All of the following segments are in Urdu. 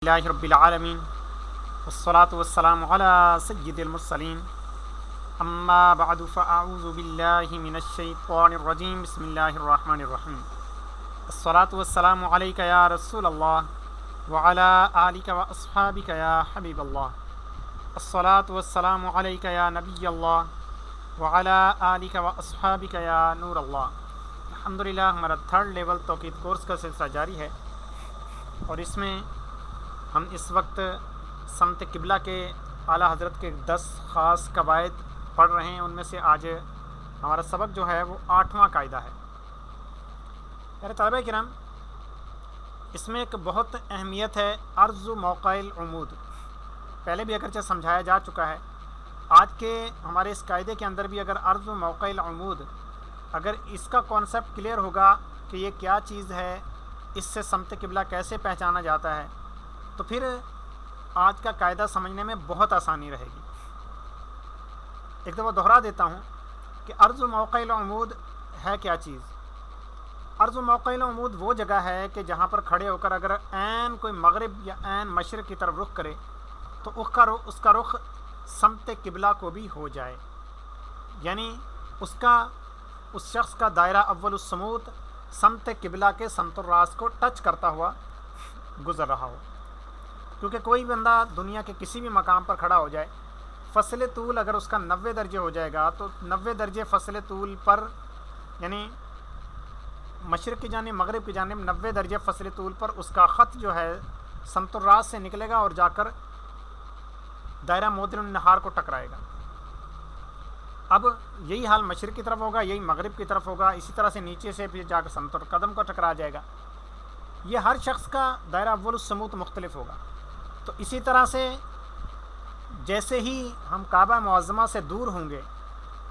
اللہ رب العالمین والصلاة والسلام علی سید المرسلین اما بعد فاعوذ باللہ من الشیطان الرجیم بسم اللہ الرحمن الرحیم الصلاة والسلام علیک یا رسول اللہ وعلی آلک و اصحابک یا حبیب اللہ الصلاة والسلام علیک یا نبی اللہ وعلی آلک و اصحابک یا نور اللہ۔ الحمدللہ ہمارا 3rd لیول توقید کورس کا سلسلہ جاری ہے اور اس میں ہم اس وقت سمت قبلہ کے اعلیٰ حضرت کے 10 خاص قواعد پڑھ رہے ہیں۔ ان میں سے آج ہمارا سبق جو ہے وہ 8واں قاعدہ ہے۔ میرے طلبہ کرام، اس میں ایک بہت اہمیت ہے عرض و موقع العمود۔ پہلے بھی اگرچہ سمجھایا جا چکا ہے، آج کے ہمارے اس قاعدے کے اندر بھی اگر عرض و موقع العمود، اگر اس کا کانسیپٹ کلیئر ہوگا کہ یہ کیا چیز ہے، اس سے سمت قبلہ کیسے پہچانا جاتا ہے، تو پھر آج کا قاعدہ سمجھنے میں بہت آسانی رہے گی۔ ایک دفعہ دہرا دیتا ہوں کہ عرض و موقع العمود ہے کیا چیز۔ عرض و موقع العمود وہ جگہ ہے کہ جہاں پر کھڑے ہو کر اگر عین کوئی مغرب یا عین مشرق کی طرف رخ کرے تو اس کا رخ سمت قبلہ کو بھی ہو جائے، یعنی اس شخص کا دائرہ اول السموت سمت قبلہ کے سمت الراس کو ٹچ کرتا ہوا گزر رہا ہو۔ کیونکہ کوئی بندہ دنیا کے کسی بھی مقام پر کھڑا ہو جائے، فصل طول اگر اس کا 90 درجے ہو جائے گا تو 90 درجے فصل طول پر، یعنی مشرق کی جانب مغرب کی جانب 90 درجے فصل طول پر اس کا خط جو ہے سمت الراس سے نکلے گا اور جا کر دائرہ موطن النہار کو ٹکرائے گا۔ اب یہی حال مشرق کی طرف ہوگا، یہی مغرب کی طرف ہوگا، اسی طرح سے نیچے سے پھر جا کر سمت القدم کو ٹکرا جائے گا۔ یہ ہر شخص کا دائرہ اول السموت مختلف ہوگا۔ تو اسی طرح سے جیسے ہی ہم کعبہ معظمہ سے دور ہوں گے،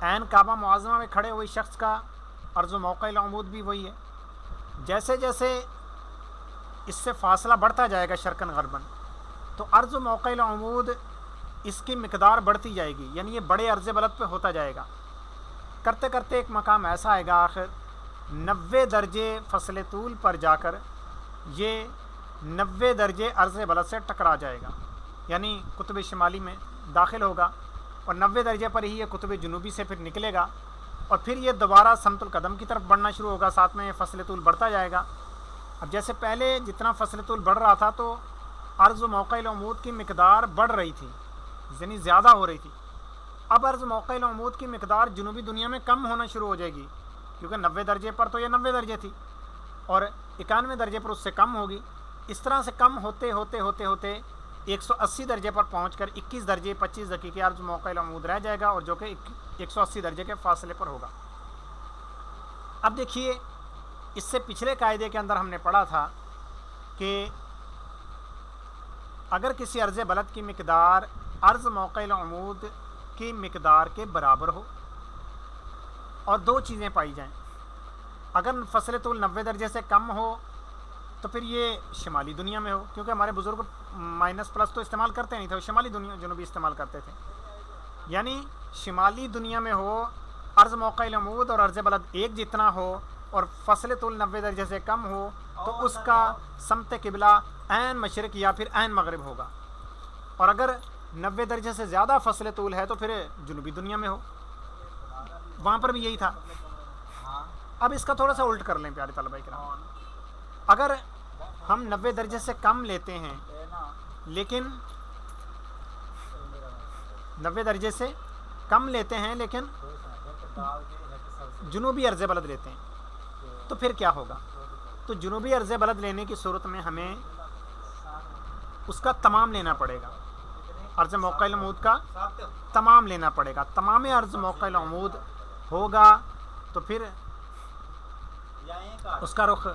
عین کعبہ معظمہ میں کھڑے ہوئے شخص کا عرض و موقع العمود بھی وہی ہے۔ جیسے جیسے اس سے فاصلہ بڑھتا جائے گا شرقاً غرباً، تو عرض و موقع العمود اس کی مقدار بڑھتی جائے گی، یعنی یہ بڑے عرض بلد پہ ہوتا جائے گا۔ کرتے کرتے ایک مقام ایسا آئے گا آخر 90 درجے فصل طول پر جا کر یہ 90 درجے عرض بلد سے ٹکرا جائے گا، یعنی قطب شمالی میں داخل ہوگا، اور 90 درجے پر ہی یہ قطب جنوبی سے پھر نکلے گا، اور پھر یہ دوبارہ سمت القدم کی طرف بڑھنا شروع ہوگا، ساتھ میں فصل طول بڑھتا جائے گا۔ اب جیسے پہلے جتنا فصل طول بڑھ رہا تھا تو عرض و موقع العمود کی مقدار بڑھ رہی تھی، یعنی زیادہ ہو رہی تھی۔ اب عرض موقع العمود کی مقدار جنوبی دنیا میں کم ہونا شروع ہو جائے گی، کیونکہ 90 درجے پر تو یہ 90 درجے تھی اور 91 درجے پر اس سے کم ہوگی۔ اس طرح سے کم ہوتے ہوتے ہوتے ہوتے 180 درجے پر پہنچ کر 21 درجے 25 دقیقے عرض موقع العمود رہ جائے گا، اور جو کہ 180 درجے کے فاصلے پر ہوگا۔ اب دیکھیے، اس سے پچھلے قاعدے کے اندر ہم نے پڑھا تھا کہ اگر کسی عرض بلد کی مقدار عرض موقع العمود کی مقدار کے برابر ہو اور دو چیزیں پائی جائیں، اگر فصل طول 90 درجے سے کم ہو تو پھر یہ شمالی دنیا میں ہو، کیونکہ ہمارے بزرگ مائنس پلس تو استعمال کرتے نہیں تھے، وہ شمالی دنیا جنوبی استعمال کرتے تھے، یعنی شمالی دنیا میں ہو، عرض موقع العمود اور عرض بلد ایک جتنا ہو اور فصل طول 90 درجے سے کم ہو تو اس کا سمت قبلہ عین مشرق یا پھر عین مغرب ہوگا، اور اگر 90 درجے سے زیادہ فصل طول ہے تو پھر جنوبی دنیا میں ہو۔ وہاں پر بھی یہی تھا۔ اب اس کا تھوڑا سا الٹ کر لیں پیارے طلبہ کرام، اگر ہم 90 درجے سے کم لیتے ہیں لیکن 90 درجے سے کم لیتے ہیں لیکن جنوبی عرض بلد لیتے ہیں تو پھر کیا ہوگا؟ تو جنوبی عرض بلد لینے کی صورت میں ہمیں اس کا تمام لینا پڑے گا، عرض موقع العمود کا تمام لینا پڑے گا۔ تمام عرض موقع العمود ہوگا تو پھر اس کا رخ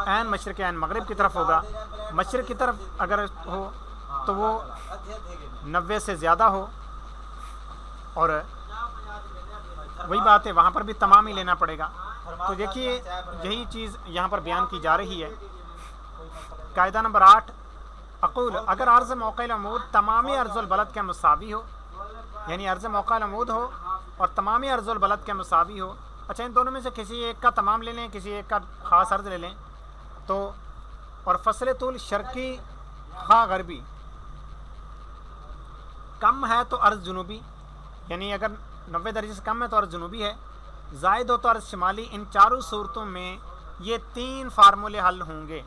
عین مشرق عین مغرب کی طرف ہوگا۔ مشرق کی طرف اگر ہو تو وہ 90 سے زیادہ ہو، اور وہی بات ہے وہاں پر بھی تمام ہی لینا پڑے گا۔ تو دیکھیے، یہی چیز یہاں پر بیان کی جا رہی ہے۔ قاعدہ نمبر 8، اقول اگر عرض موقع العمود تمامی عرض البلد کے مساوی ہو، یعنی عرض موقع العمود ہو اور تمامی عرض البلد کے مساوی ہو، اچھا ان دونوں میں سے کسی ایک کا تمام لے لیں، کسی ایک کا خاص عرض لے لیں، تو اور فصل طول شرقی خا غربی، کم ہے تو عرض جنوبی، یعنی اگر 90 درجے سے کم ہے تو عرض جنوبی ہے، زائد ہو تو عرض شمالی۔ ان چاروں صورتوں میں یہ 3 فارمولے حل ہوں گے۔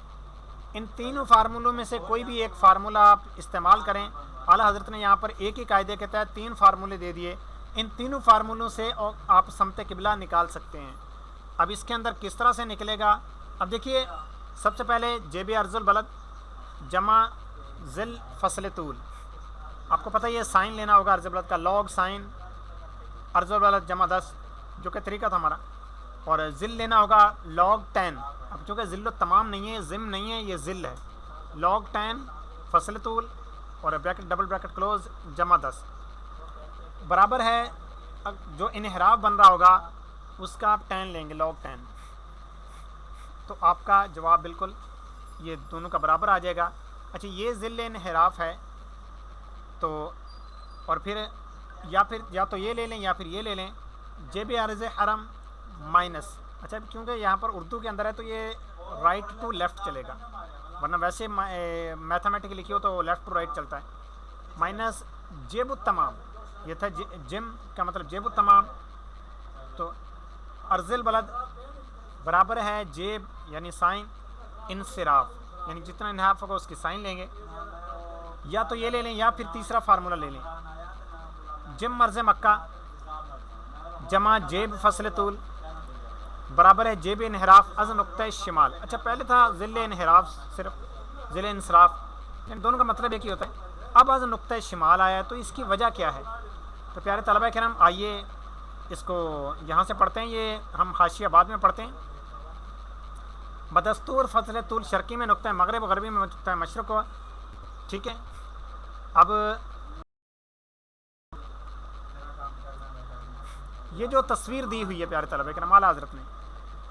ان تینوں فارمولوں میں سے کوئی بھی ایک فارمولہ آپ استعمال کریں۔ اعلیٰ حضرت نے یہاں پر ایک ہی قاعدے کے تحت 3 فارمولے دے دیے، ان تینوں فارمولوں سے آپ سمت قبلہ نکال سکتے ہیں۔ اب اس کے اندر کس طرح سے نکلے گا؟ اب دیکھیے، سب سے پہلے جیب ارض البلد جمع ذل فصل طول، آپ کو پتہ یہ سائن لینا ہوگا ارض البلد کا، لاگ سائن ارض البلد جمع 10 جو کہ طریقہ تھا ہمارا، اور ذل لینا ہوگا لاگ 10۔ اب چونکہ ذل تمام نہیں ہے، ضم نہیں ہے، یہ ذل ہے، لاگ 10 فصل طول اور بریکٹ ڈبل بریکٹ کلوز جمع 10 برابر ہے جو انحراف بن رہا ہوگا اس کا آپ 10 لیں گے، لاگ 10، تو آپ کا جواب بالکل یہ دونوں کا برابر آ جائے گا۔ اچھا، یہ ذل انحراف ہے تو، اور پھر یا تو یہ لے لیں یا پھر یہ لے لیں، جیب عرض حرم مائنس، اچھا کیونکہ یہاں پر اردو کے اندر ہے تو یہ رائٹ ٹو لیفٹ چلے گا، ورنہ ویسے میتھمیٹک لکھی ہو تو لیفٹ ٹو رائٹ چلتا ہے، مائنس جیب التمام، یہ تھا جم کا مطلب جیب التمام، تو ارض البلد برابر ہے جیب یعنی سائن انصراف، یعنی جتنا انحراف ہوگا اس کی سائن لیں گے، یا تو یہ لے لیں یا پھر تیسرا فارمولہ لے لیں، جم مرز مکہ جمع جیب فصل طول برابر ہے جیب انحراف از نقطہ شمال۔ اچھا، پہلے تھا ذل انحراف، صرف ذل انصراف، یعنی دونوں کا مطلب ایک ہی ہوتا ہے، اب از نقطہ شمال آیا ہے تو اس کی وجہ کیا ہے؟ تو پیارے طلبہ کرام آئیے اس کو یہاں سے پڑھتے ہیں، یہ ہم حاشیہ بعد میں پڑھتے ہیں۔ بدستور فصل طول شرقی میں نقطہ مغرب، غربی میں نقطہ مشرق ہوا، ٹھیک ہے۔ اب یہ جو تصویر دی ہوئی ہے پیارے طلبہ کرام اعلیٰ حضرت نے،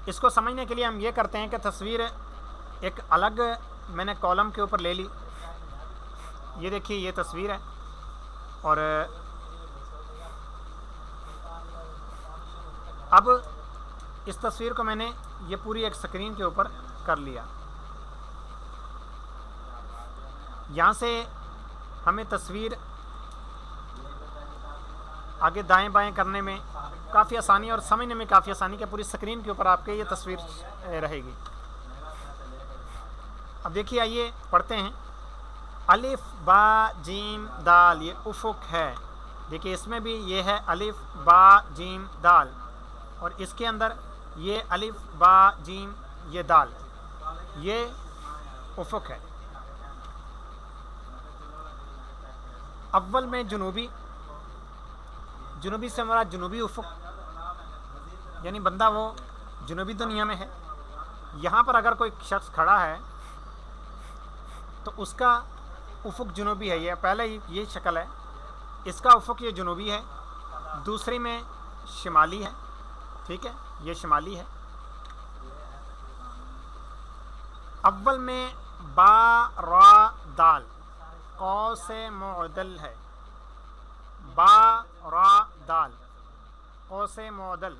اس کو سمجھنے کے لیے ہم یہ کرتے ہیں کہ تصویر ایک الگ میں نے کالم کے اوپر لے لی، یہ دیکھیے یہ تصویر ہے، اور اب اس تصویر کو میں نے یہ پوری ایک سکرین کے اوپر کر لیا، یہاں سے ہمیں تصویر آگے دائیں بائیں کرنے میں کافی آسانی اور سمجھنے میں کافی آسانی کہ پوری سکرین کے اوپر آپ کے یہ تصویر رہے گی۔ اب دیکھیے آئیے پڑھتے ہیں، الف با جیم دال، یہ افق ہے، دیکھیے اس میں بھی یہ ہے الف با جیم دال، اور اس کے اندر یہ الف با جیم یہ دال، یہ افق ہے۔ اول میں جنوبی سے مراد جنوبی افق، یعنی بندہ وہ جنوبی دنیا میں ہے، یہاں پر اگر کوئی شخص کھڑا ہے تو اس کا افق جنوبی ہے، یہ پہلے ہی یہ شکل ہے، اس کا افق یہ جنوبی ہے، دوسری میں شمالی ہے، ٹھیک ہے، یہ شمالی ہے۔ اول میں با را دال قوس معدل ہے، با را دال قوس معدل،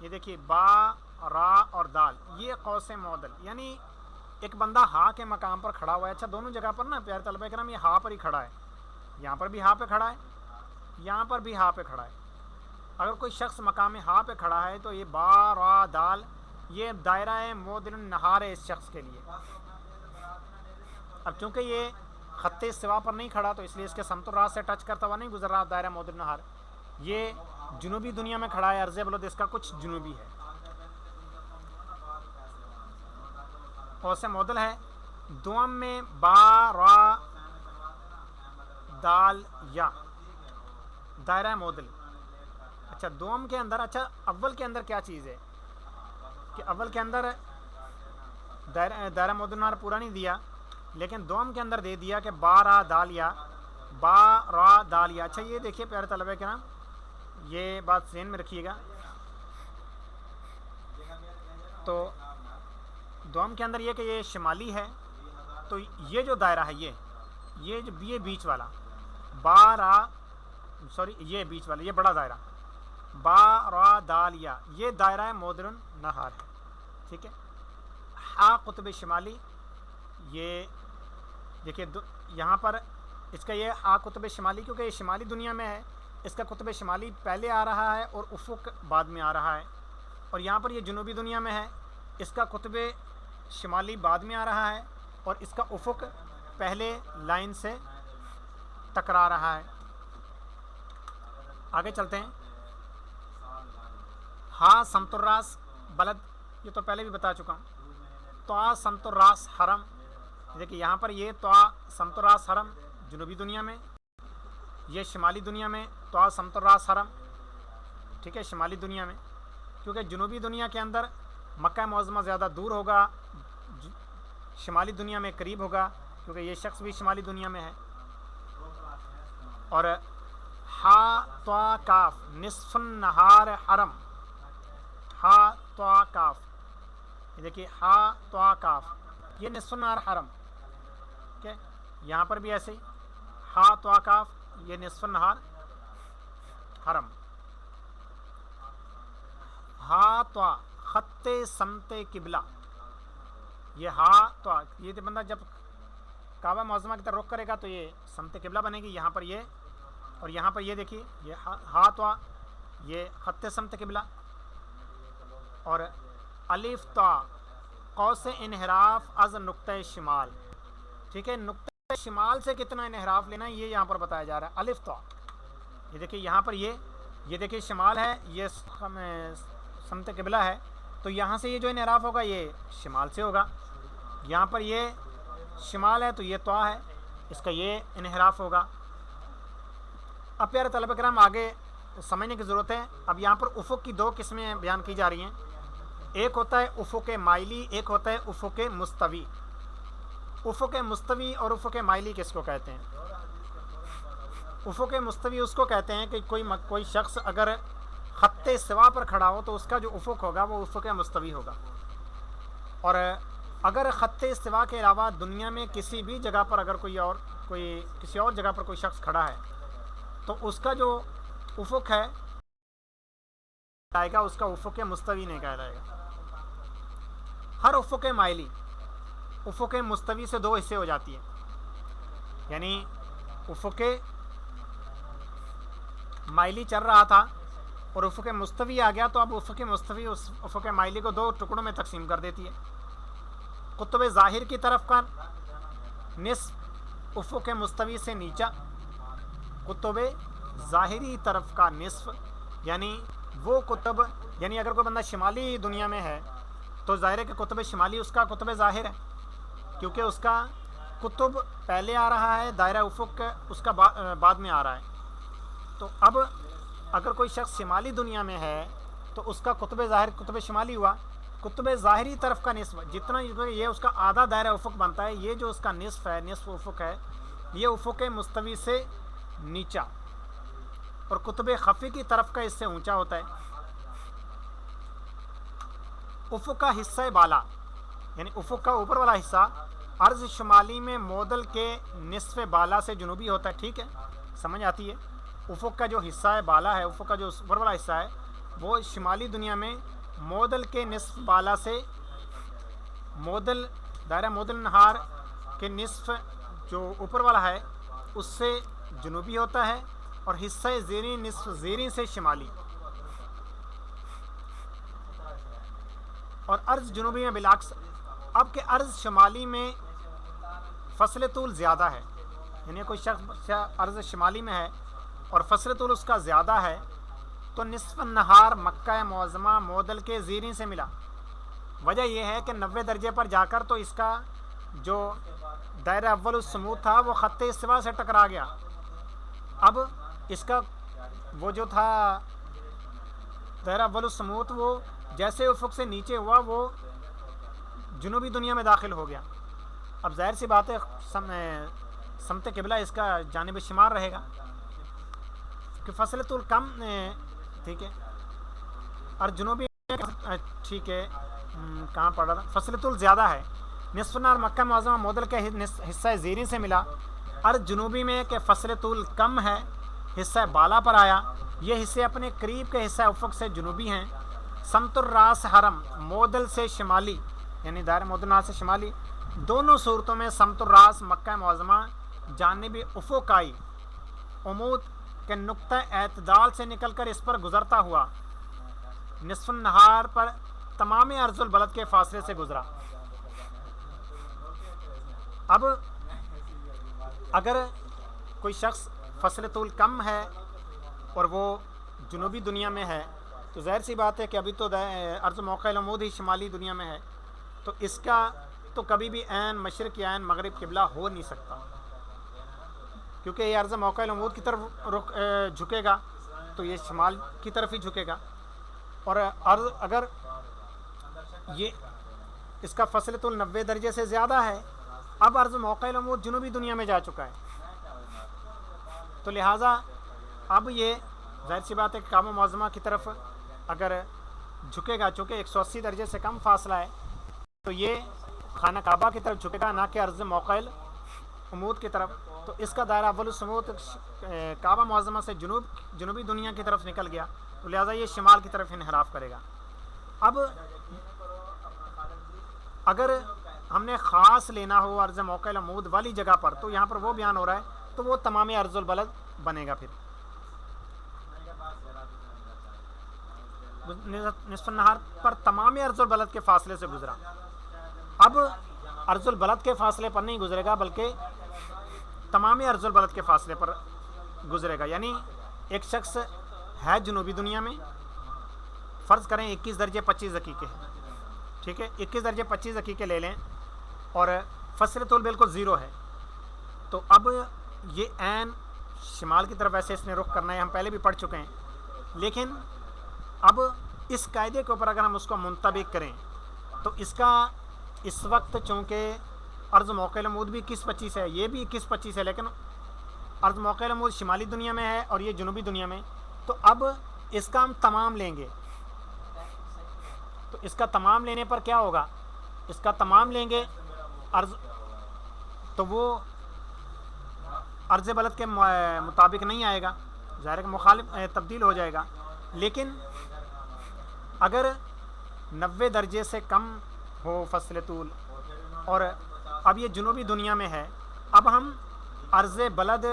یہ دیکھیے با را اور دال، یہ قوس معدل، یعنی ایک بندہ ہا کے مقام پر کھڑا ہوا ہے۔ اچھا، دونوں جگہ پر نا پیارے طلبہ کرام یہ ہا پر ہی کھڑا ہے، یہاں پر بھی ہا پہ کھڑا ہے، یہاں پر بھی ہا پہ کھڑا ہے۔ اگر کوئی شخص مقام ہا پہ کھڑا ہے تو یہ با را دال یہ دائرہ معدل النہار ہے اس شخص کے لیے۔ اب چونکہ یہ خط استوا پر نہیں کھڑا تو اس لیے اس کے سمت الراس سے ٹچ کرتا ہوا نہیں گزر رہا دائرہ معدل النہار، یہ جنوبی دنیا میں کھڑا ہے، عرض بلد اس کا کچھ جنوبی ہے، قوس معدل ہے۔ دوم میں با را دال یا دائرہ معدل، اچھا دوم کے اندر، اچھا اول کے اندر کیا چیز ہے کہ اول کے اندر دائرہ معدل النہار پورا نہیں دیا، لیکن دوم کے اندر دے دیا کہ با را دال یا، با را دال یا۔ اچھا یہ دیکھیے پیارے طلبہ کرام، یہ بات ذہن میں رکھیے گا، تو دوم کے اندر یہ کہ یہ شمالی ہے، تو یہ جو دائرہ ہے یہ جو یہ بیچ والا با را، سوری یہ بیچ والا، یہ بڑا دائرہ با را دال یا، یہ دائرہ معدل النہار ہے، ٹھیک ہے۔ ہا قطب شمالی، یہ دیکھیے یہاں پر اس کا یہ قطب شمالی، کیونکہ یہ شمالی دنیا میں ہے، اس کا قطب شمالی پہلے آ رہا ہے اور افق بعد میں آ رہا ہے، اور یہاں پر یہ جنوبی دنیا میں ہے، اس کا قطب شمالی بعد میں آ رہا ہے اور اس کا افق پہلے لائن سے ٹکرا رہا ہے۔ آگے چلتے ہیں۔ ہاں سمت الراس بلد، یہ تو پہلے بھی بتا چکا ہوں۔ تو سمت الراس حرم، دیکھیے یہاں پر یہ تو سمت الراس حرم جنوبی دنیا میں، یہ شمالی دنیا میں تو سمت الراس حرم، ٹھیک ہے، شمالی دنیا میں، کیونکہ جنوبی دنیا کے اندر مکہ معظمہ زیادہ دور ہوگا، شمالی دنیا میں قریب ہوگا، کیونکہ یہ شخص بھی شمالی دنیا میں ہے۔ اور ہا تو کاف نصف النہار حرم، ہا تو کاف، یہ دیکھیے ہا تو کاف، یہ نصف النہار حرم، ٹھیک ہے، یہاں پر بھی ایسے ہی ہا تو کاف، یہ نصف النہار حرم۔ ہا تو خط سمت قبلہ، یہ ہا تو، یہ بندہ جب کعبہ معظمہ کی طرف رخ کرے گا تو یہ سمت قبلہ بنے گی، یہاں پر یہ، اور یہاں پر یہ دیکھیے یہ ہا تو، یہ خط سمت قبلہ۔ اور الف تو قوس انحراف از نقطہ شمال، ٹھیک ہے، نقطہ شمال سے کتنا انحراف لینا ہے یہ یہاں پر بتایا جا رہا ہے۔ الف تو، یہ دیکھیے یہاں پر یہ دیکھیے شمال ہے، یہ سمت قبلہ ہے، تو یہاں سے یہ جو انحراف ہوگا یہ شمال سے ہوگا، یہاں پر یہ شمال ہے تو یہ تو ہے، اس کا یہ انحراف ہوگا۔ اب پیارے طلبہ کرام آگے سمجھنے کی ضرورت ہے۔ اب یہاں پر افق کی دو قسمیں بیان کی جا رہی ہیں، ایک ہوتا ہے افق مائلی، ایک ہوتا ہے افق مستوی۔ افق مستوی اور افق مائلی کس کو کہتے ہیں؟ افق مستوی اس کو کہتے ہیں کہ کوئی شخص اگر خط سوا پر کھڑا ہو تو اس کا جو افق ہوگا وہ افق مستوی ہوگا، اور اگر خط سوا کے علاوہ دنیا میں کسی بھی جگہ پر اگر کسی اور جگہ پر کوئی شخص کھڑا ہے تو اس کا جو افق ہے آئے گا، اس کا افق مستوی نہیں کہا جائے گا۔ ہر افق مائلی افق مستوی سے دو حصے ہو جاتی ہے، یعنی افق مائلی چل رہا تھا اور افق مستوی آ گیا تو اب افق مستوی اس افق مائلی کو دو ٹکڑوں میں تقسیم کر دیتی ہے۔ قطب ظاہر کی طرف کا نصف افق مستوی سے نیچا، قطب ظاہری طرف کا نصف، یعنی وہ قطب، یعنی اگر کوئی بندہ شمالی دنیا میں ہے تو ظاہر ہے کہ قطب شمالی اس کا قطب ظاہر ہے، کیونکہ اس کا قطب پہلے آ رہا ہے، دائرہ افق اس کا بعد میں آ رہا ہے۔ تو اب اگر کوئی شخص شمالی دنیا میں ہے تو اس کا قطب ظاہر قطب شمالی ہوا، قطب ظاہری طرف کا نصف جتنا یہ اس کا آدھا دائرہ افق بنتا ہے، یہ جو اس کا نصف ہے، نصف افق ہے، یہ افق مستوی سے نیچا اور قطب خفی کی طرف کا اس سے اونچا ہوتا ہے۔ افق کا حصہ بالا، یعنی افق کا اوپر والا حصہ عرض شمالی میں معدل کے نصف بالا سے جنوبی ہوتا ہے، ٹھیک ہے، سمجھ آتی ہے۔ افق کا جو حصہ ہے بالا ہے، افق کا جو اوپر والا حصہ ہے وہ شمالی دنیا میں معدل کے نصف بالا سے، معدل دائرہ معدل نہار کے نصف جو اوپر والا ہے اس سے جنوبی ہوتا ہے، اور حصہ زیریں نصف زیریں سے شمالی، اور عرض جنوبی میں بالعکس۔ اب کہ عرض شمالی میں فصل طول زیادہ ہے، یعنی کوئی شخص عرض شمالی میں ہے اور فصل طول اس کا زیادہ ہے تو نصف النہار مکہ معظمہ معدل کے زیریں سے ملا۔ وجہ یہ ہے کہ 90 درجے پر جا کر تو اس کا جو دائرہ اول السمود تھا وہ خط استوا سے ٹکرا گیا، اب اس کا وہ جو تھا دائرہ اول السمود وہ جیسے افق سے نیچے ہوا وہ جنوبی دنیا میں داخل ہو گیا۔ اب ظاہر سی بات ہے سمت قبلہ اس کا جانب شمال رہے گا کہ فصل طول کم، ٹھیک ہے، اور جنوبی، ٹھیک ہے، کہاں پڑ رہا تھا، فصل طول زیادہ ہے، نصف النہار مکہ معظمہ معدل کے حصہ زیریں سے ملا، اور جنوبی میں کہ فصل طول کم ہے، حصہ بالا پر آیا، یہ حصے اپنے قریب کے حصہ افق سے جنوبی ہیں۔ سمت الراس حرم معدل سے شمالی، یعنی دائرہ معدل نہار سے شمالی، دونوں صورتوں میں سمت الراس مکہ معظمہ جانب افقائی عمود کے نقطہ اعتدال سے نکل کر اس پر گزرتا ہوا نصف النہار پر تمام عرض البلد کے فاصلے سے گزرا۔ اب اگر کوئی شخص فصل طول کم ہے اور وہ جنوبی دنیا میں ہے تو ظاہر سی بات ہے کہ ابھی تو عرض موقع العمود ہی شمالی دنیا میں ہے، تو اس کا تو کبھی بھی عین مشرق یا عین مغرب قبلہ ہو نہیں سکتا، کیونکہ یہ عرض موقع العمود کی طرف جھکے گا تو یہ شمال کی طرف ہی جھکے گا، اور اگر یہ اس کا فصل طول 90 درجے سے زیادہ ہے، اب عرض موقع العمود جنوبی دنیا میں جا چکا ہے، تو لہٰذا اب یہ ظاہر سی بات ہے کہ کعبہ معظمہ کی طرف اگر جھکے گا، چونکہ 180 درجے سے کم فاصلہ ہے تو یہ خانہ کعبہ کی طرف جھکے گا، نہ کہ عرض موقع العمود کی طرف، تو اس کا دائرہ اول الثبوت کعبہ معظمہ سے جنوبی دنیا کی طرف نکل گیا، تو لہٰذا یہ شمال کی طرف انحراف کرے گا۔ اب اگر ہم نے خاص لینا ہو عرض موقع العمود والی جگہ پر، تو یہاں پر وہ بیان ہو رہا ہے، تو وہ تمام عرض البلد بنے گا۔ پھر نصف النہار پر تمام عرض البلد کے فاصلے سے گزرا۔ اب عرض البلد کے فاصلے پر نہیں گزرے گا بلکہ تمام عرض البلد کے فاصلے پر گزرے گا، یعنی ایک شخص ہے جنوبی دنیا میں، فرض کریں 21 درجے 25 دقیقے، ٹھیک ہے، 21 درجے 25 دقیقے لے لیں اور فصل طول بالکل زیرو ہے، تو اب یہ عین شمال کی طرف ایسے اس نے رخ کرنا ہے، ہم پہلے بھی پڑھ چکے ہیں، لیکن اب اس قاعدے کے اوپر اگر ہم اس کو منطبق کریں تو اس کا اس وقت چونکہ عرض موقع العمود بھی 21-25 ہے، یہ بھی 21-25 ہے، لیکن عرض موقع العمود شمالی دنیا میں ہے اور یہ جنوبی دنیا میں، تو اب اس کا ہم تمام لیں گے، تو اس کا تمام لینے پر کیا ہوگا، اس کا تمام لیں گے عرض، تو وہ عرض بلد کے مطابق نہیں آئے گا، ظاہر ہے کہ مخالف تبدیل ہو جائے گا، لیکن اگر 90 درجے سے کم ہو فصل طول اور اب یہ جنوبی دنیا میں ہے، اب ہم عرض بلد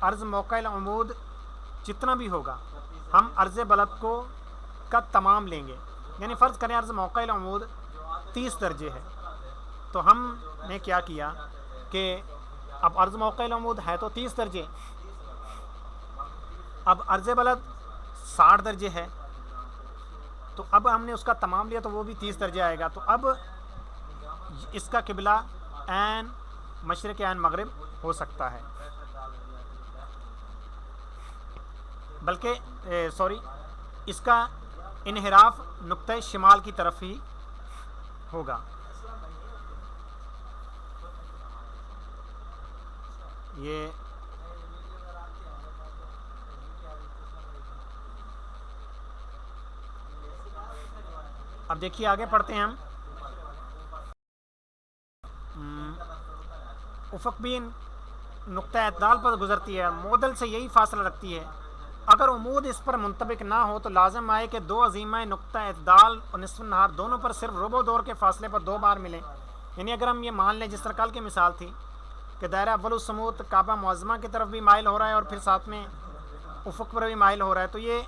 عرض موقع العمود جتنا بھی ہوگا ہم عرض بلد کو کا تمام لیں گے، یعنی فرض کریں عرض موقع العمود 30 درجے ہے، تو ہم نے کیا کیا کہ اب عرض موقع العمود ہے تو 30 درجے، اب عرض بلد 60 درجے ہے، تو اب ہم نے اس کا تمام لیا تو وہ بھی 30 درجے آئے گا، تو اب اس کا قبلہ عین مشرق عین مغرب ہو سکتا ہے، بلکہ اس کا انحراف نقطہ شمال کی طرف ہی ہوگا۔ یہ اب دیکھیے آگے پڑھتے ہیں ہم، افق بھی نقطہ اعتدال پر گزرتی ہے، معدل سے یہی فاصلہ رکھتی ہے، اگر عمود اس پر منطبق نہ ہو تو لازم آئے کہ دو عظیمہ نقطہ اعتدال اور نصف النہار دونوں پر صرف ربع دور کے فاصلے پر 2 بار ملیں، یعنی اگر ہم یہ مان لیں جس طرح کل کی مثال تھی کہ دائرہ اول الثبوت کعبہ معظمہ کی طرف بھی مائل ہو رہا ہے اور پھر ساتھ میں افق پر بھی مائل ہو رہا ہے، تو یہ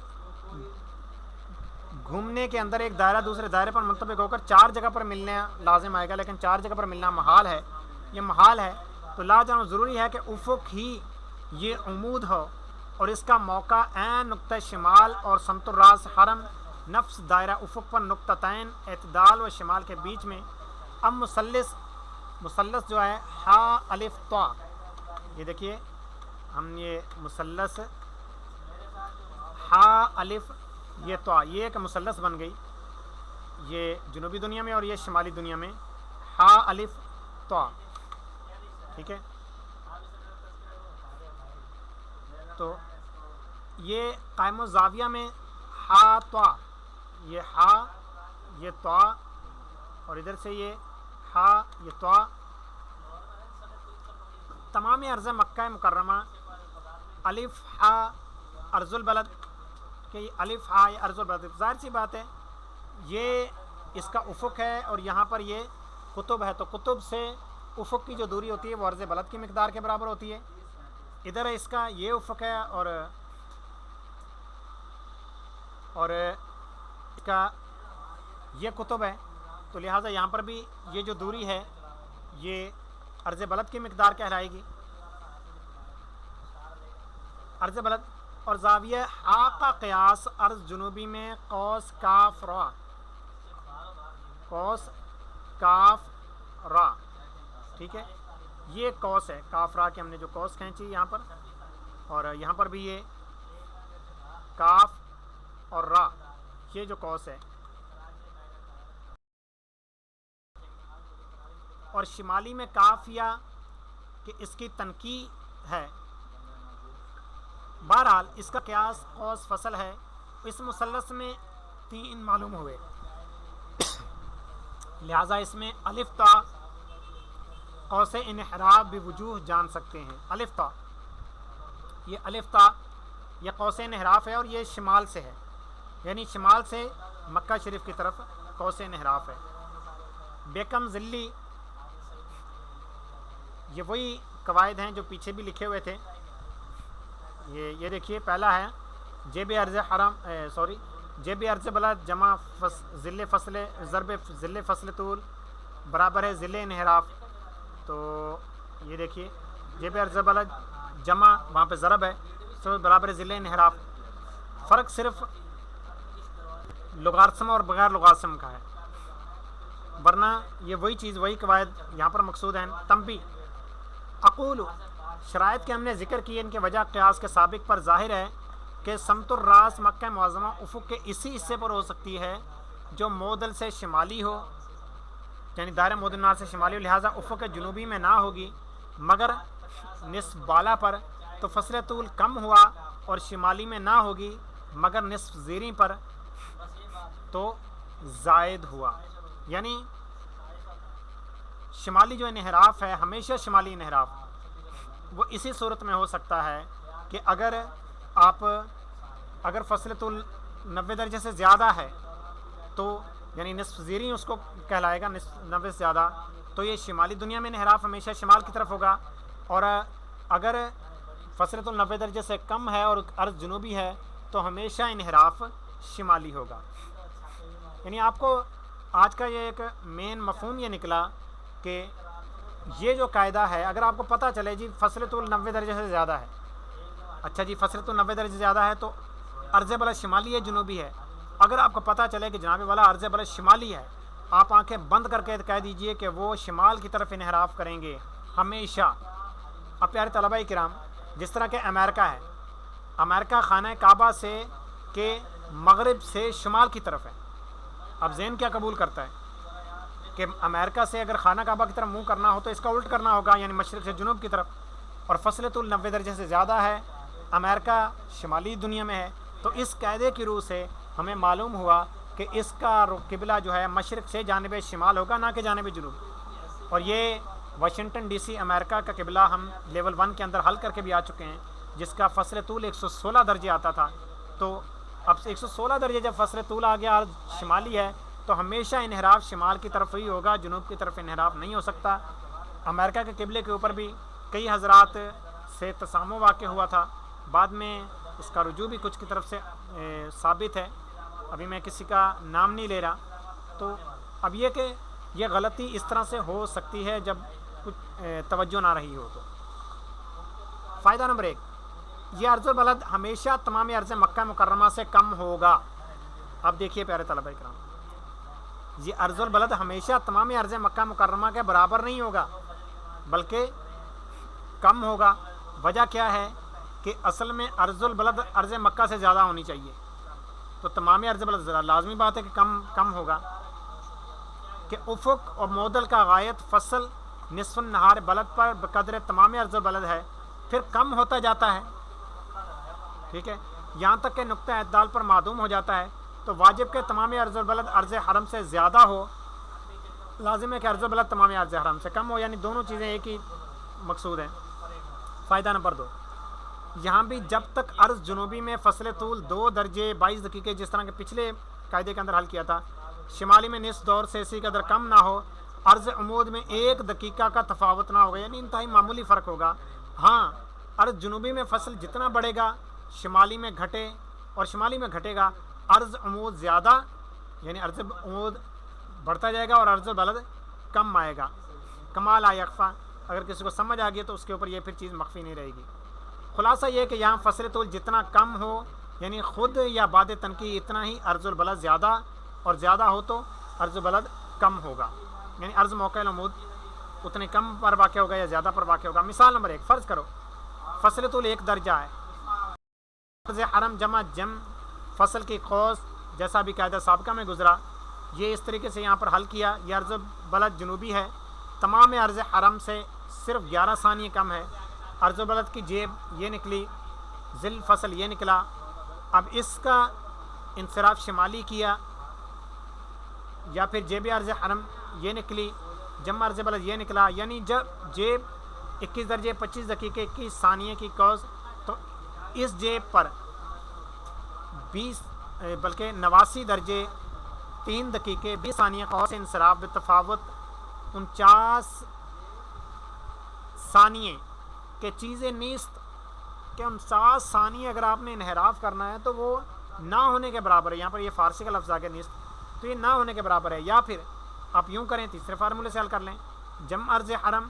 گھومنے کے اندر ایک دائرہ دوسرے دائرے پر منطبق ہو کر 4 جگہ پر ملنا لازم آئے گا، لیکن 4 جگہ پر ملنا محال ہے، یہ محال ہے، تو لازم ضروری ہے کہ افق ہی یہ عمود ہو اور اس کا موقع عین نقطہ شمال اور سمت الراس حرم نفس دائرہ افق پر نقطتین اعتدال و شمال کے بیچ میں۔ اب مثلث جو ہے ہا الف طا، یہ دیکھیے ہم یہ مثلث ہا الف یہ طا، یہ ایک مثلث بن گئی، یہ جنوبی دنیا میں اور یہ شمالی دنیا میں، ہا الف طا، ٹھیک ہے، تو یہ قائم الزاویہ میں ہا طا، یہ ہا یہ طا اور ادھر سے یہ ہا یہ طا، تمام عرض مکہ مکرمہ الف ہا عرض البلد کہ الف ہا یہ عرض البلد، ظاہر سی بات ہے یہ اس کا افق ہے اور یہاں پر یہ قطب ہے تو قطب سے افق کی جو دوری ہوتی ہے وہ عرض بلد کی مقدار کے برابر ہوتی ہے. ادھر اس کا یہ افق ہے اور اس کا یہ قطب ہے، تو لہٰذا یہاں پر بھی یہ جو دوری ہے یہ عرض بلد کی مقدار کہلائے گی. عرض بلد اور زاویہ حا کا قیاس عرض جنوبی میں قوس کاف را، قوس کاف را، ٹھیک ہے، یہ قوس ہے کاف را کے ہم نے جو قوس کھینچی یہاں پر، اور یہاں پر بھی یہ کاف اور را یہ جو قوس ہے. اور شمالی میں کافیہ کہ اس کی تنقی ہے. بہرحال اس کا قیاس قوس فصل ہے. اس مثلث میں 3 معلوم ہوئے، لہٰذا اس میں الف تا قوس انحراف بھی وجوہ جان سکتے ہیں. الف تا، یہ الف تا یہ قوس انحراف ہے اور یہ شمال سے ہے، یعنی شمال سے مکہ شریف کی طرف قوس انحراف ہے. بیکم ذلی، یہ وہی قواعد ہیں جو پیچھے بھی لکھے ہوئے تھے. یہ دیکھیے پہلا ہے جیب عرض حرم جیب عرض بلد جمع ذل فصل ضرب ذل فصل طول برابر ہے ذل انحراف. تو یہ دیکھیے جیب عرض بلد جمع وہاں پہ ضرب ہے تو برابر ہے ذل انحراف. فرق صرف لغارسم اور بغیر لغارسم کا ہے، ورنہ یہ وہی چیز وہی قواعد یہاں پر مقصود ہیں. تنبیہ، اقول شرائط کے ہم نے ذکر کیے، ان کے وجہ قیاس کے سابق پر ظاہر ہے کہ سمت الراس مکہ معظمہ افق کے اسی حصے پر ہو سکتی ہے جو معدل سے شمالی ہو، یعنی دائرہ معدل نار سے شمالی ہو، لہٰذا افق جنوبی میں نہ ہوگی. مگر نصف بالا پر تو فصل طول کم ہوا اور شمالی میں نہ ہوگی، مگر نصف زیریں پر تو زائد ہوا. یعنی شمالی جو انحراف ہے ہمیشہ شمالی انحراف وہ اسی صورت میں ہو سکتا ہے کہ اگر فصل طول 90 درجے سے زیادہ ہے تو یعنی نصف زیریں اس کو کہلائے گا، نصف 90 سے زیادہ، تو یہ شمالی دنیا میں انحراف ہمیشہ شمال کی طرف ہوگا. اور اگر فصل طول 90 درجے سے کم ہے اور عرض جنوبی ہے تو ہمیشہ انحراف شمالی ہوگا. یعنی آپ کو آج کا یہ ایک مین مفہوم یہ نکلا کہ یہ جو قاعدہ ہے، اگر آپ کو پتہ چلے جی فصل طول 90 درجے سے زیادہ ہے، اچھا جی فصل طول 90 درجے سے زیادہ ہے تو عرض بلد شمالی ہے جنوبی ہے. اگر آپ کو پتہ چلے کہ جناب والا عرض بلد شمالی ہے، آپ آنکھیں بند کر کے کہہ دیجئے کہ وہ شمال کی طرف انحراف کریں گے ہمیشہ. اب پیارے طلباء کرام، جس طرح کہ امریکہ ہے، امریکہ خانہ کعبہ سے کے مغرب سے شمال کی طرف ہے. اب ذہن کیا قبول کرتا ہے کہ امریکہ سے اگر خانہ کعبہ کی طرف منہ کرنا ہو تو اس کا الٹ کرنا ہوگا، یعنی مشرق سے جنوب کی طرف. اور فصل طول 90 درجے سے زیادہ ہے، امریکہ شمالی دنیا میں ہے، تو اس قاعدے کی روح سے ہمیں معلوم ہوا کہ اس کا قبلہ جو ہے مشرق سے جانب شمال ہوگا، نہ کہ جانب جنوب. اور یہ واشنگٹن ڈی سی امریکہ کا قبلہ ہم لیول 1 کے اندر حل کر کے بھی آ چکے ہیں، جس کا فصل طول 116 درجے آتا تھا. تو اب 116 درجے جب فصل طول آ گیا شمالی ہے تو ہمیشہ انحراف شمال کی طرف ہی ہوگا، جنوب کی طرف انحراف نہیں ہو سکتا. امریکہ کے قبلے کے اوپر بھی کئی حضرات سے تسامح واقع ہوا تھا، بعد میں اس کا رجوع بھی کچھ کی طرف سے ثابت ہے. ابھی میں کسی کا نام نہیں لے رہا. تو اب یہ کہ یہ غلطی اس طرح سے ہو سکتی ہے جب کچھ توجہ نہ رہی ہو. تو فائدہ نمبر 1، یہ عرض البلد ہمیشہ تمام عرض مکہ مکرمہ سے کم ہوگا. اب دیکھیے پیارے طلبہ کرام، یہ عرض البلد ہمیشہ تمام عرض مکہ مکرمہ کے برابر نہیں ہوگا بلکہ کم ہوگا. وجہ کیا ہے کہ اصل میں عرض البلد عرض مکہ سے زیادہ ہونی چاہیے، تو تمام عرض بلد لازمی بات ہے کہ کم ہوگا. کہ افق اور معدل کا غایت فصل نصف النہار بلد پر بقدر تمام عرض البلد ہے، پھر کم ہوتا جاتا ہے، ٹھیک ہے، یہاں تک کہ نقطہ اعتدال پر معدوم ہو جاتا ہے. تو واجب کہ تمام عرض البلد عرض حرم سے زیادہ ہو، لازم ہے کہ عرض البلد تمام عرض حرم سے کم ہو، یعنی دونوں چیزیں ایک ہی مقصود ہیں. فائدہ نمبر 2، یہاں بھی جب تک عرض جنوبی میں فصل طول 2 درجے 22 دقیقے جس طرح کے پچھلے قاعدے کے اندر حل کیا تھا، شمالی میں نصف دور سے اسی قدر کم نہ ہو عرض عمود میں 1 دقیقہ کا تفاوت نہ ہوگا، یعنی انتہائی معمولی فرق ہوگا۔ ہاں عرض جنوبی میں فصل جتنا بڑھے گا شمالی میں گھٹے، اور شمالی میں گھٹے گا عرض عمود زیادہ، یعنی عرض عمود بڑھتا جائے گا اور عرض بلد کم آئے گا۔ کمال یکفا، اگر کسی کو سمجھ آ گئی تو اس کے اوپر یہ پھر چیز مخفی نہیں رہے گی۔ خلاصہ یہ کہ یہاں فصل طول جتنا کم ہو، یعنی خود یا بعد تنقیح اتنا ہی عرض البلد زیادہ، اور زیادہ ہو تو عرض البلد کم ہوگا، یعنی عرض موقع العمود اتنے کم پر واقع ہوگا یا زیادہ پر واقع ہوگا۔ مثال نمبر 1، فرض کرو فصل طول 1 درجہ ہے، عرض حرم جمع جم فصل کی قوس، جیسا بھی قاعدہ سابقہ میں گزرا، یہ اس طریقے سے یہاں پر حل کیا۔ یہ عرض بلد جنوبی ہے، تمام عرض حرم سے صرف 11 ثانیے کم ہے۔ عرض بلد کی جیب یہ نکلی، ذل فصل یہ نکلا۔ اب اس کا انصراف شمالی کیا، یا پھر جیب عرض حرم یہ نکلی، جمع عرض بلد یہ نکلا، یعنی جب جیب 21 درجے 25 دقیقے 21 ثانیے کی قوس، تو اس جیب پر 89 درجے 3 دقیقے 20 ثانیہ قوس انصراف بتفاوت 49 ثانیے کہ چیزیں نیست، کہ 49 ثانیے اگر آپ نے انحراف کرنا ہے تو وہ نہ ہونے کے برابر ہے۔ یہاں پر یہ فارسی کا لفظ آ گیا نیست، تو یہ نہ ہونے کے برابر ہے۔ یا پھر آپ یوں کریں، تیسرے فارمولے سے حل کر لیں، جمع عرض حرم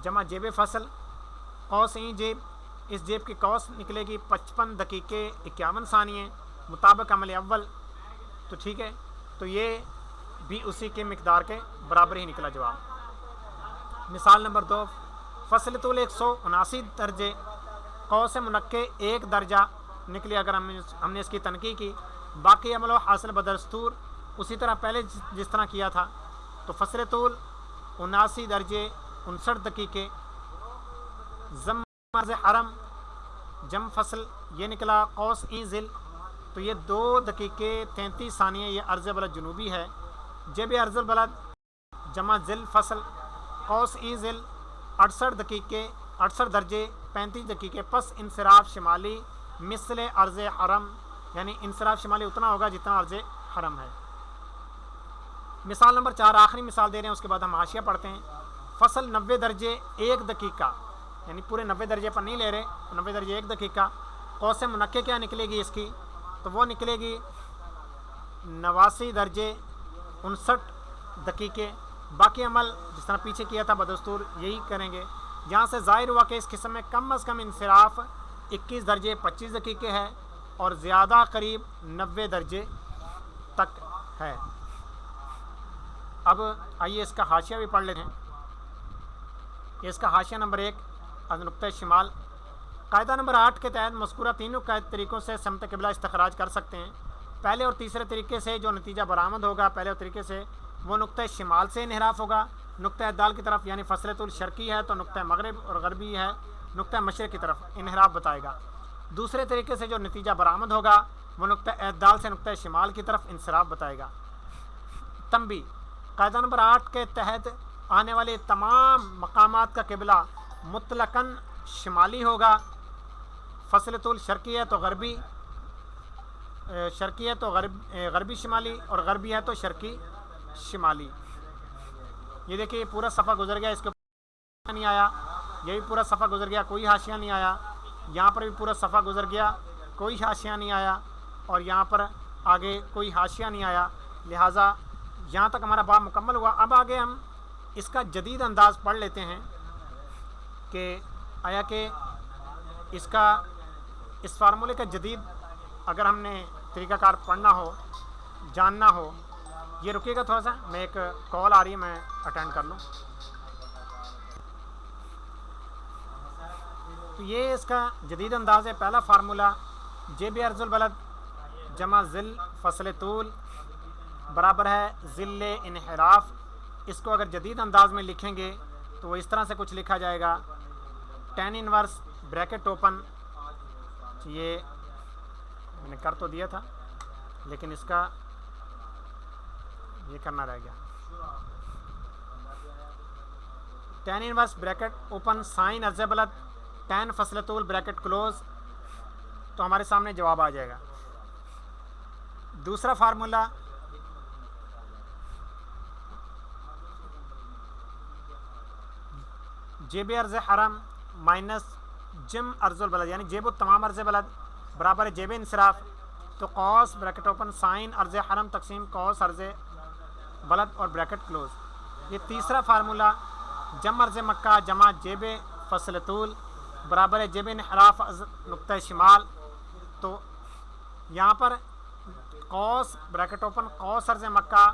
جمع جیب فصل قوس این جیب، اس جیب کی قوس نکلے گی 55 دقیقے 51 ثانیے مطابق عمل اول، تو ٹھیک ہے، تو یہ بھی اسی کے مقدار کے برابر ہی نکلا جواب۔ مثال نمبر 2، فصل طول 179 درجے قوس منقع 1 درجہ نکلی۔ اگر ہم نے اس کی تنقیح کی، باقی عمل و حاصل بدستور اسی طرح پہلے جس طرح کیا تھا، تو فصل طول 79 درجے 59 دقیقے، ضم عرض حرم جم فصل یہ نکلا قوس این ذل، تو یہ 2 دقیقے 33 ثانیے، یہ عرض بلد جنوبی ہے۔ جب عرض البلد جمع ذل فصل قوس این ذل 68 دقیقے 68 درجے 35 دقیقے، پس انصراف شمالی مثل عرض حرم، یعنی انصراف شمالی اتنا ہوگا جتنا عرض حرم ہے۔ مثال نمبر 4، آخری مثال دے رہے ہیں، اس کے بعد ہم حاشیہ پڑھتے ہیں۔ فصل 90 درجے 1 دقیقہ، یعنی پورے 90 درجے پر نہیں لے رہے، 90 درجے 1 دقیقہ، قوس منقع کیا نکلے گی اس کی، تو وہ نکلے گی 89 درجے 59 دقیقے۔ باقی عمل جس طرح پیچھے کیا تھا بدستور یہی کریں گے۔ یہاں سے ظاہر ہوا کہ اس قسم میں کم از کم انصراف 21 درجے 25 دقیقے ہے، اور زیادہ قریب 90 درجے تک ہے۔ اب آئیے اس کا حاشیہ بھی پڑھ لیتے ہیں۔ اس کا حاشیہ نمبر 1 از نقطۂ شمال، قاعدہ نمبر 8 کے تحت مذکورہ تینوں طریقوں سے سمت قبلہ استخراج کر سکتے ہیں۔ پہلے اور تیسرے طریقے سے جو نتیجہ برآمد ہوگا، پہلے اور طریقے سے وہ نقطۂ شمال سے انحراف ہوگا، نقطۂ اعتدال کی طرف، یعنی فصل طول شرقی ہے تو نقطۂ مغرب، اور غربی ہے نقطۂ مشرق کی طرف انحراف بتائے گا۔ دوسرے طریقے سے جو نتیجہ برآمد ہوگا وہ نقطۂ اعتدال سے نقطۂ شمال کی طرف انصراف بتائے گا۔ تنبیہ، قاعدہ نمبر 8 کے تحت آنے والے تمام مقامات کا قبلہ مطلقاً شمالی ہوگا۔ فصل طول شرقی ہے تو غربی، شرقی ہے تو غربی شمالی، اور غربی ہے تو شرقی شمالی۔ یہ دیکھیے پورا صفحہ گزر گیا، اس کے اوپر نہیں آیا، یہ بھی پورا صفحہ گزر گیا، کوئی حاشیہ نہیں آیا، یہاں پر بھی پورا صفحہ گزر گیا، کوئی حاشیہ نہیں آیا، اور یہاں پر آگے کوئی حاشیہ نہیں آیا۔ لہٰذا یہاں تک ہمارا باب مکمل ہوا۔ اب آگے ہم اس کا جدید انداز پڑھ لیتے ہیں کہ آیا کہ اس فارمولے کا جدید اگر ہم نے طریقہ کار پڑھنا ہو، جاننا ہو۔ یہ رکیے گا تھوڑا سا، میں ایک کال آ رہی ہے، میں اٹینڈ کر لوں۔ تو یہ اس کا جدید انداز ہے۔ پہلا فارمولہ جیب عرض البلد جمع ذل فصل طول برابر ہے ذل انحراف۔ اس کو اگر جدید انداز میں لکھیں گے تو وہ اس طرح سے کچھ لکھا جائے گا، ٹین انورس بریکٹ اوپن، یہ میں نے کر تو دیا تھا لیکن اس کا یہ کرنا رہ گیا، tan inverse bracket open sine عرض بلد ٹین فصل طول بریکٹ کلوز، تو ہمارے سامنے جواب آ جائے گا۔ دوسرا فارمولہ جیب عرض حرم مائنس جم ارض البلد، یعنی جیب تمام ارض بلد برابر ہے جیب انصراف، تو قوس بریکٹ اوپن سائن ارض حرم تقسیم قوس ارض بلد اور بریکٹ کلوز۔ یہ تیسرا فارمولہ جم ارض مکہ جمع جیب فصل طول برابر ہے جیب انحراف نقطہ شمال، تو یہاں پر قوس بریکٹ اوپن قوس ارض مکہ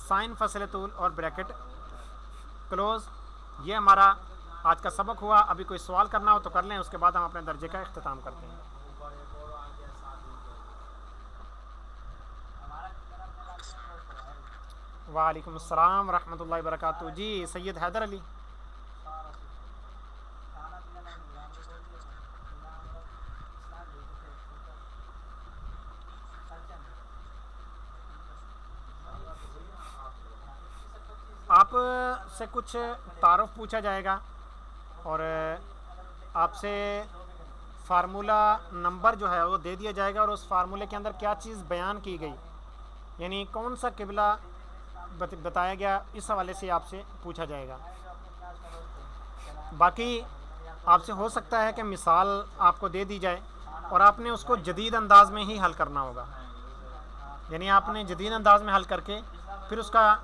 سائن فصل طول اور بریکٹ کلوز۔ یہ ہمارا آج کا سبق ہوا۔ ابھی کوئی سوال کرنا ہو تو کر لیں، اس کے بعد ہم اپنے درجے کا اختتام کرتے ہیں۔ وعلیکم السلام ورحمۃ اللہ وبرکاتہ۔ جی سید حیدر علی۔ آپ سے کچھ تعارف پوچھا جائے گا اور آپ سے فارمولہ نمبر جو ہے وہ دے دیا جائے گا، اور اس فارمولے کے اندر کیا چیز بیان کی گئی، یعنی کون سا قبلہ بتایا گیا، اس حوالے سے آپ سے پوچھا جائے گا۔ باقی آپ سے ہو سکتا ہے کہ مثال آپ کو دے دی جائے اور آپ نے اس کو جدید انداز میں ہی حل کرنا ہوگا، یعنی آپ نے جدید انداز میں حل کر کے پھر اس کا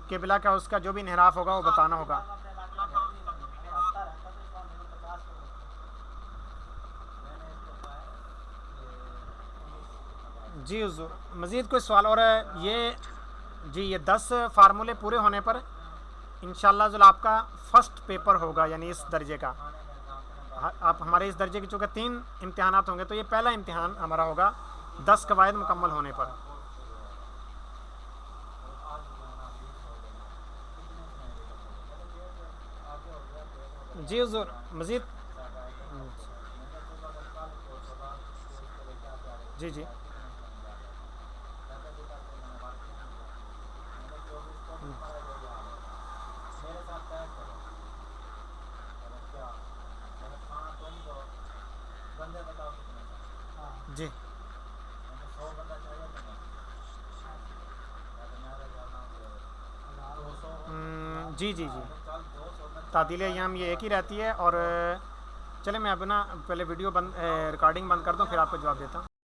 قبلہ کا اس کا جو بھی انحراف ہوگا وہ بتانا ہوگا۔ جی حضور مزید کوئی سوال؟ اور یہ 10 فارمولے پورے ہونے پر انشاءاللہ آپ کا فرسٹ پیپر ہوگا، یعنی اس درجے کا۔ آپ ہمارے اس درجے کے چونکہ 3 امتحانات ہوں گے، تو یہ پہلا امتحان ہمارا ہوگا 10 قواعد مکمل ہونے پر۔ جی حضور مزید؟ جی جی جی جی جی جی تعطیل ایام یہ ایک ہی رہتی ہے۔ اور چلے میں اب نا پہلے ویڈیو ریکارڈنگ بند کر دوں، پھر آپ کو جواب دیتا ہوں۔